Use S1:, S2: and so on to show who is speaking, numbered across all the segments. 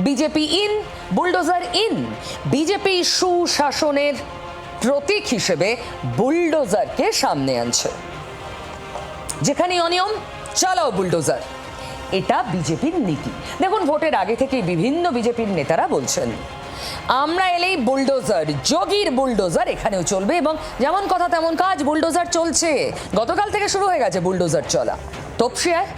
S1: BJP in, bulldozer in. BJP সুশাসনের প্রতীক হিসেবে বুলডোজারকে সামনে আনছে। যেখানে অনিয়ম, চালাও বুলডোজার, এটা বিজেপির নীতি। দেখুন, ভোটের আগে থেকে বিভিন্ন বিজেপির নেতারা বলছেন আমরা এলেই বুলডোজার, যোগীর বুলডোজার এখানেও চলবে, এবং যেমন কথা তেমন কাজ, বুলডোজার চলছে। গতকাল থেকে শুরু হয়ে গেছে বুলডোজার চলা। তপসিয়ায়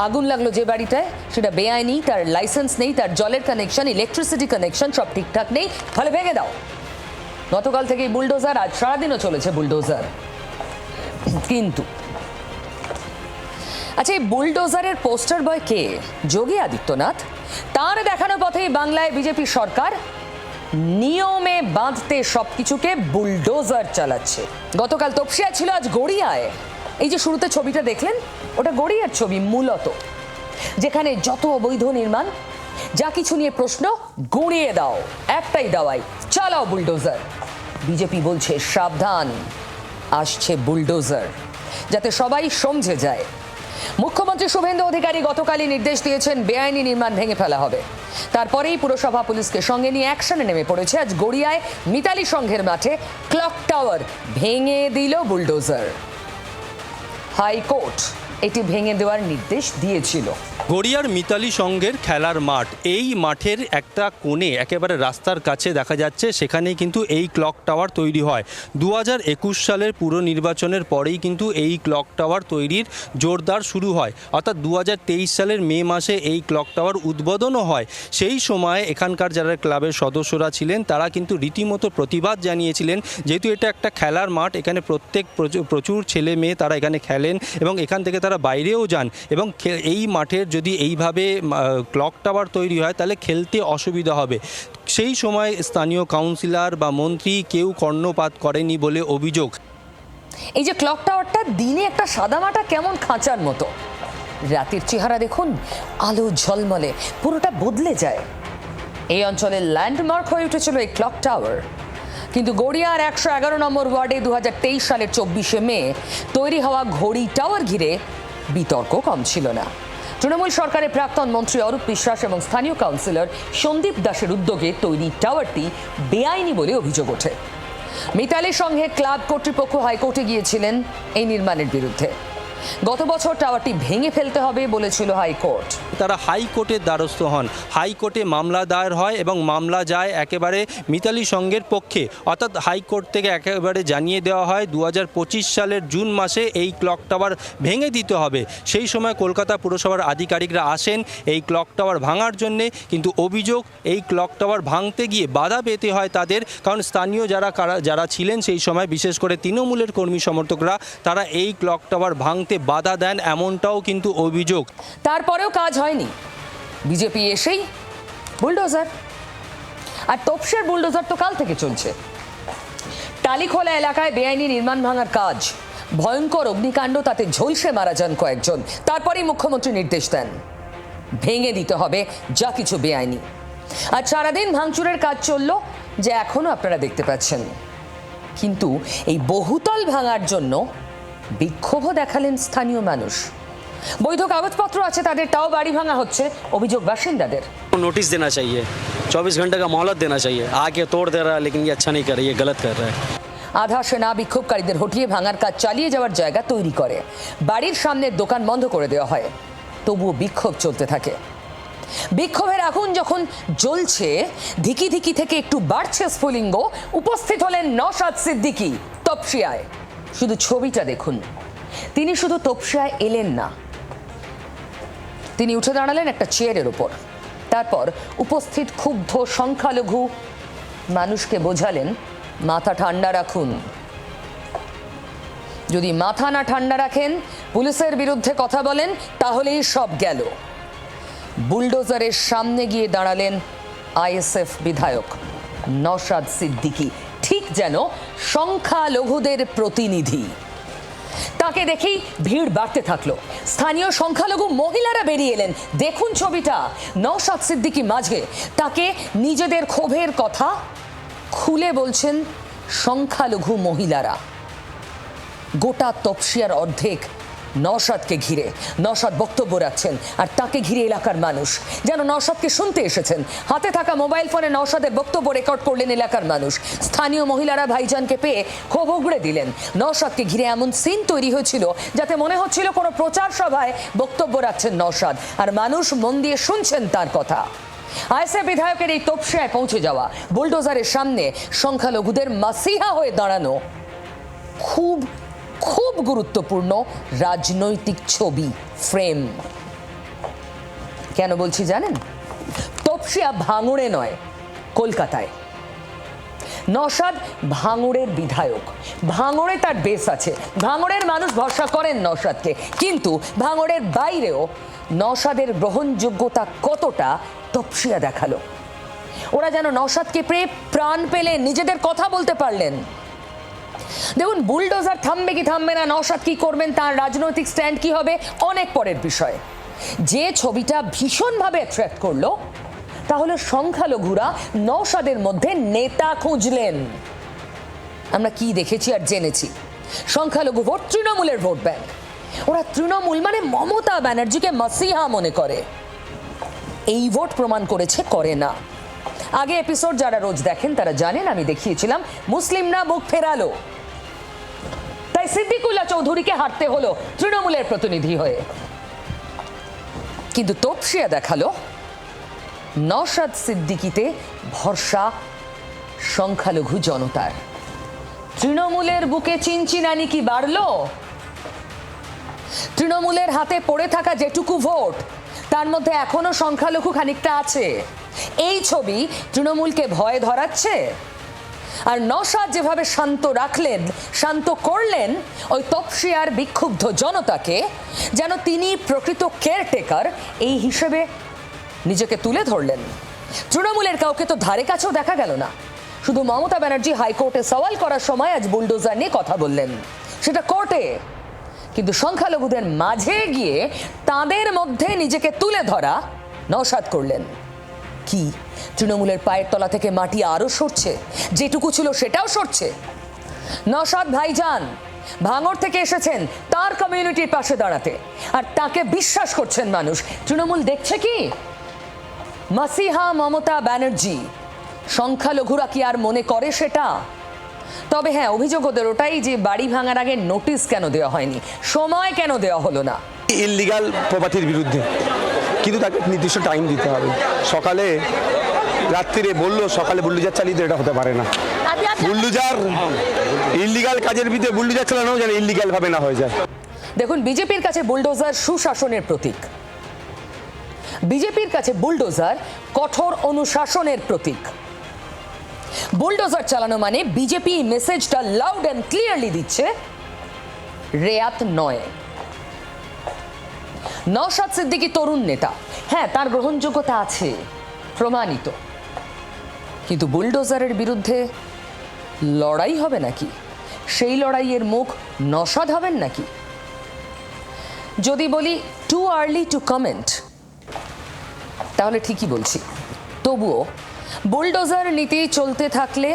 S1: আগুন লাগলো যে বাড়িটায়, সেটা বেআইনি, তার লাইসেন্স নেই, তার জলের কানেকশন, ইলেকট্রিসিটি কানেকশন সব ঠিকঠাক নেই, ফলে ভেঙে দাও। গতকাল থেকেই বুলডোজার, আজ সারাদিনও চলেছে বুলডোজার। কিন্তু আচ্ছা, এই বুলডোজারের পোস্টার বয় কে? যোগী আদিত্যনাথ। তার দেখানো পথেই বাংলায় বিজেপি সরকার নিয়মে বাঁধতে সবকিছুকে বুলডোজার চালাচ্ছে। গতকাল তপসিয়ায় ছিল, আজ গড়িয়ায়। এই যে শুরুতে ছবিটা দেখলেন, ওটা গড়িয়ার ছবি মূলত, যেখানে যত অবৈধ নির্মাণ, যা কিছু নিয়ে প্রশ্ন, গুঁড়িয়ে দাও, একটাই দাওয়াই, চালাও বুলডোজার। বিজেপি বলছে সাবধান, আসছে বুলডোজার, যাতে সবাই সমঝে যায়। মুখ্যমন্ত্রী শুভেন্দু অধিকারী গতকালই নির্দেশ দিয়েছেন বেআইনি নির্মাণ ভেঙে ফেলা হবে। তারপরেই পুরসভা পুলিশকে সঙ্গে নিয়ে অ্যাকশনে নেমে পড়েছে। আজ গড়িয়ায় মিতালি সংঘের মাঠে ক্লক টাওয়ার ভেঙে দিল বুলডোজার। হাইকোর্ট এটি ভেঙে দেওয়ার নির্দেশ দিয়েছিল।
S2: গড়িয়ার মিতালি সংঘের খেলার মাঠ, এই মাঠের একটা কোণে একেবারে রাস্তার কাছে দেখা যাচ্ছে, সেখানেই কিন্তু এই ক্লক টাওয়ার তৈরি হয়। 2021 সালের পুর নির্বাচনের পরেই কিন্তু এই ক্লক টাওয়ার তৈরির জোরদার শুরু হয়, অর্থাৎ 2023 সালের মে মাসে এই ক্লক টাওয়ার উদ্বোধনও হয়। সেই সময় এখানকার যারা ক্লাবের সদস্যরা ছিলেন, তারা কিন্তু রীতিমতো প্রতিবাদ জানিয়েছিলেন, যেহেতু এটা একটা খেলার মাঠ, এখানে প্রচুর ছেলে মেয়ে তারা এখানে খেলেন এবং এখান থেকে তারা বাইরেও যান, এবং এই মাঠের যদি এইভাবে ক্লক টাওয়ার তৈরি হয় তাহলে খেলতে অসুবিধা হবে। সেই সময় স্থানীয় কাউন্সিলর বা মন্ত্রী কেউ কর্ণপাত করেনি বলে অভিযোগ।
S1: এই যে ক্লক টাওয়ারটা, দিনে একটা সাদামাটা কেমন খাঁচার মতো, রাতের চেহারা দেখুন, আলো ঝলমলে, পুরোটা বদলে যায়। এই অঞ্চলের ল্যান্ডমার্ক হয়ে উঠেছিল এই ক্লক টাওয়ার। কিন্তু গড়িয়ার 111 নম্বর ওয়ার্ডে 2023 সালের 24শে মে তৈরি হওয়া ঘড়ি টাওয়ার ঘিরে বিতর্ক কম ছিল না। তৃণমূল সরকারের প্রাক্তন মন্ত্রী অরূপ বিশ্বাস এবং স্থানীয় কাউন্সিলর সন্দীপ দাসের উদ্যোগে তৈরি টাওয়ারটি বেআইনি বলে অভিযোগ ওঠে। মিতালি সংঘে ক্লাব কর্তৃপক্ষ হাইকোর্টে গিয়েছিলেন এই নির্মাণের বিরুদ্ধে। গত বছর টাওয়ারটি ভেঙে ফেলতে হবে বলেছিল হাইকোর্ট।
S2: তারা হাইকোর্টের দ্বারস্থ হন, হাইকোর্টে মামলা দায়ের হয় এবং মামলা যায় একেবারে মিতালি সংঘের পক্ষে, অর্থাৎ হাইকোর্ট থেকে একেবারে জানিয়ে দেওয়া হয় 2025 সালের জুন মাসে এই ক্লক টাওয়ার ভেঙে দিতে হবে। সেই সময় কলকাতা পুরসভার আধিকারিকরা আসেন এই ক্লক টাওয়ার ভাঙার জন্যে, কিন্তু অভিযোগ এই ক্লক টাওয়ার ভাঙতে গিয়ে বাধা পেতে হয় তাদের, কারণ স্থানীয় যারা ছিলেন সেই সময়, বিশেষ করে তৃণমূলের কর্মী সমর্থকরা, তারা এই ক্লক টাওয়ার ভাঙতে বাধা দেন, এমনটাও কিন্তু অভিযোগ।
S1: তারপরেও কাজ হয়নি, বিজেপি এসেই বুলডোজার। আর তপসিয়ার বুলডোজার তো কাল থেকে চলছে। টালিখোলা এলাকায় বেআইনি নির্মাণ ভাঙার কাজ, ভয়ঙ্কর অগ্নিকাণ্ড, তাতে ঝলসে মারা যান কয়েকজন। তারপরেই মুখ্যমন্ত্রী নির্দেশ দেন ভেঙে দিতে হবে যা কিছু বেআইনি। আর সারাদিন ভাঙচুরের কাজ চলল, যে এখনো আপনারা দেখতে পাচ্ছেন। কিন্তু এই বহুতল ভাঙার জন্য বিক্ষোভও দেখালেন স্থানীয় মানুষ। বৈধ কাগজপত্র আছে তাদের, তাও বাড়ি ভাঙা হচ্ছে, অভিযোগ বাসিন্দাদের।
S3: नोटिस देना चाहिए, 24 घंटे का मोहलत देना चाहिए, आके तोड़ दे रहा है लेकिन ये अच्छा नहीं कर रहा है, ये गलत कर रहा है।
S1: আধা সেনা বিক্ষোভকারীদের হটিয়ে ভাঙার কাজ চালিয়ে যাওয়ার জায়গা তৈরি করে। বাড়ির সামনের দোকান বন্ধ করে দেওয়া হয়, তবুও বিক্ষোভ চলতে থাকে। বিক্ষোভের আগুন যখন জ্বলছে, ধিকি ধিকি থেকে একটু বাড়ছে স্ফুলিঙ্গ। উপস্থিত হলেন নওশাদ সিদ্দিকী তপসিয়ায়। শুধু ছবিটা দেখুন, তিনি শুধু তপসিয়ায় এলেন না, তিনি উঠে দাঁড়ালেন একটা চেয়ারের উপর। তারপর উপস্থিত ক্ষুব্ধ সংখ্যালঘু মানুষকে বোঝালেন মাথা ঠান্ডা রাখুন। যদি মাথা না ঠান্ডা রাখেন, পুলিশের বিরুদ্ধে কথা বলেন, তাহলেই সব গেল। বুলডোজারের সামনে গিয়ে দাঁড়ালেন আইএসএফ বিধায়ক নওশাদ সিদ্দিকী, ঠিক যেন সংখ্যালঘুদের প্রতিনিধি। তাকে দেখেই ভিড় বাড়তে থাকলো। স্থানীয় সংখ্যালঘু মহিলারা বেরিয়ে এলেন। দেখুন ছবিটা, নওশাদ সিদ্দিকী মাঝে, তাকে নিজেদের ক্ষোভের কথা খুলে বলছেন সংখ্যালঘু মহিলারা। গোটা তপসিয়ার অর্ধেক নওশাদকে ঘিরে। নওশাদ বক্তব্য রাখছেন আর তাকে ঘিরে এলাকার মানুষ যেন নওশাদকে শুনতে এসেছেন। হাতে থাকা মোবাইল ফোনে নওশাদের বক্তব্য রেকর্ড করলেন এলাকার মানুষ। স্থানীয় মহিলারা ভাইজানকে পেয়ে ক্ষোভ উগড়ে দিলেন। নওশাদকে ঘিরে এমন সিন তৈরি হয়েছিল যাতে মনে হচ্ছিল কোনো প্রচার সভায় বক্তব্য রাখছেন নওশাদ, আর মানুষ মন দিয়ে শুনছেন তার কথা। আইএসএফ বিধায়কের এই তোপসিয়ায় পৌঁছে যাওয়া, বুলডোজারের সামনে সংখ্যালঘুদের মাসিহা হয়ে দাঁড়ানো খুব খুব গুরুত্বপূর্ণ রাজনৈতিক ছবি, ফ্রেম। কেন বলছি জানেন? তোপসিয়া ভাঙড়ে নয়, কলকাতায়। নওশাদ ভাঙড়ের বিধায়ক, ভাঙড়ে তার বেস আছে, ভাঙড়ের মানুষ ভরসা করেন নওশাদকে, কিন্তু ভাঙড়ের বাইরেও নওশাদের গ্রহণযোগ্যতা কতটা তোপসিয়া দেখালো। ওরা যেন নওশাদকে পেয়ে প্রাণ পেলে নিজেদের কথা বলতে পারলেন। দেখুন, বুলডোজার থামবে কি থামবে না, নওশাদ কি করবেন, তার রাজনৈতিক স্ট্যান্ড কি হবে, অনেক পরের বিষয়। যে ছবিটা ভীষণভাবে অ্যাট্রাক্ট করলো তাহলে সংখ্যালঘুরা নওশাদের মধ্যে নেতা খুঁজলেন। আমরা কি দেখেছি আর জেনেছি? সংখ্যালঘু ভোট তৃণমূলের ভোট ব্যাংক। ওরা তৃণমূল মানে মমতা ব্যানার্জিকে মাসিহা মনে করে। এই ভোট প্রমাণ করেছে করে না। আগে এপিসোড যারা রোজ দেখেন তারা জানেন, আমি দেখিয়েছিলাম মুসলিমরা মুখ ফেরালো, তাই সিদ্দিকুল্লাহ চৌধুরীকে হারতে হলো তৃণমূলের প্রতিনিধি হয়ে। কিন্তু তোপসিয়া দেখালো নওশাদ সিদ্দিকিতে ভরসা সংখ্যালঘু জনতার। তৃণমূলের বুকে চিনচিনানি কি বাড়লো? তৃণমূলের হাতে পড়ে থাকা যেটুকু ভোট তার মধ্যে এখনো সংখ্যালঘু খানিকটা আছে। এই ছবি তৃণমূলকে ভয় ধরাচ্ছে। আর নওশাদ যেভাবে শান্ত রাখলেন, শান্ত করলেন ওই তোপসিয়ার বিক্ষুব্ধ জনতাকে, যেন তিনি প্রকৃত কেয়ারটেকার এই হিসেবে নিজেকে তুলে ধরলেন। তৃণমূলের কাউকে তো ধারে কাছেও দেখা গেল না। শুধু মমতা ব্যানার্জি হাইকোর্টে সওয়াল করার সময় আজ বুলডোজার নিয়ে কথা বললেন, সেটা কোর্টে। কিন্তু সংখ্যালঘুদের মাঝে গিয়ে তাদের মধ্যে নিজেকে তুলে ধরা নওশাদ করলেন। কি তৃণমূলের পায়ের তলা থেকে মাটি আরো সরছে, যেটুকু ছিল সেটাও সরছে। নওশাদ ভাইজান ভাঙড় থেকে এসেছেন তার কমিউনিটির পাশে দাঁড়াতে, আর তাকে বিশ্বাস করছেন মানুষ। তৃণমূল দেখছে কি মাসিহা মমতা ব্যানার্জি, সংখ্যালঘুরা কি আর মনে করে সেটা? তবে হ্যাঁ, অভিযোগ ওদের ওটাই যে বাড়ি ভাঙার আগে নোটিশ কেন দেওয়া হয়নি, সময় কেন দেওয়া হলো না।
S4: ইললিগাল প্রপার্টির বিরুদ্ধে, কিন্তু তাকে নির্দিষ্ট টাইম দিতে হবে। সকালে রাত্রিরে বললো সকালে বুলডোজার চালিয়ে দিলে এটা হতে পারে না। বুলডোজার ইললিগাল কাজের বিরুদ্ধে বুলডোজার চালানো যেন ইললিগাল ভাবে না হয়ে যায়।
S1: দেখুন, বিজেপির কাছে বুলডোজার সুশাসনের প্রতীক, বিজেপির কাছে বুলডোজার কঠোর অনুশাসনের প্রতীক। বুলডোজার চালানো মানে বিজেপি মেসেজটা লাউড অ্যান্ড ক্লিয়ারলি দিচ্ছে, রেয়াত নয়। নওশাদ সিদ্দিকী তরুণ নেতা, হ্যাঁ তার গ্রহণযোগ্যতা আছে, প্রমাণিত, কিন্তু বুলডোজারের বিরুদ্ধে লড়াই হবে নাকি? সেই লড়াইয়ের মুখ নওশাদ হবেন নাকি? যদি বলি টু আর্লি টু কমেন্ট, তাহলে ঠিকই বলছি। তবুও বুলডোজার নীতি চলতে থাকলে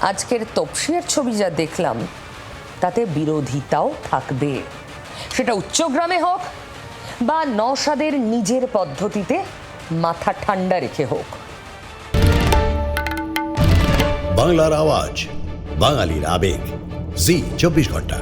S1: আজকের তোপসিয়ার ছবি যা দেখলাম তাতে বিরোধিতাও থাকবে, সেটা উচ্চগ্রামে হোক বা নওশাদের নিজের পদ্ধতিতে মাথা ঠান্ডা রেখে হোক।
S5: বাংলার আওয়াজ, বাঙালির আবেগ, জি 24 ঘন্টা।